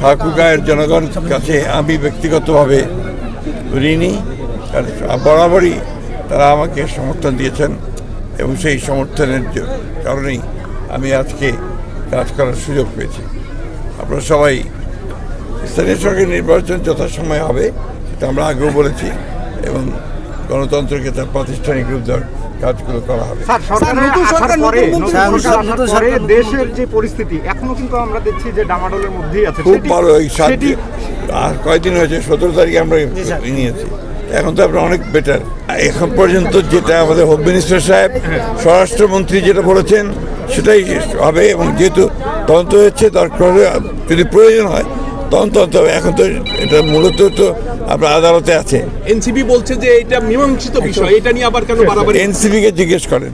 ঠাকুরগাঁয়ের জনগণ কাছে আমি ব্যক্তিগতভাবে ঋণী, কারণ বরাবরই তারা আমাকে সমর্থন দিয়েছেন এবং সেই সমর্থনের কারণেই আমি আজকে কাজ করার সুযোগ পেয়েছি। আপনারা সবাই স্থানীয় সরকার নির্বাচন যথাসময়ে হবে সেটা আমরা আগেও বলেছি এবং গণতন্ত্রকে তার প্রাতিষ্ঠানিক রূপ দেওয়ার কাজগুলো করা হবে। দেশের যে পরিস্থিতি এখনো কিন্তু আমরা দেখছি যে ডামাডোলের মধ্যেই আছে। খুব ভালো, এই আর কয়েকদিন হয়েছে 17 তারিখে আমরা নিয়েছি, এখন তো আপনার অনেক বেটার। এখন পর্যন্ত যেটা আমাদের হোম মিনিস্টার সাহেব স্বরাষ্ট্রমন্ত্রী যেটা বলেছেন সেটাই হবে এবং যেহেতু তদন্ত হচ্ছে দরকার যদি প্রয়োজন হয় তদন্ত হবে। এখন তো এটা মূলত তো আপনার আদালতে আছে। এনসিবি বলছে যে এটা মীমাংসিত বিষয়, এটা নিয়ে আবার কেন বাড়াবাড়ি? এনসিবিকে জিজ্ঞেস করেন।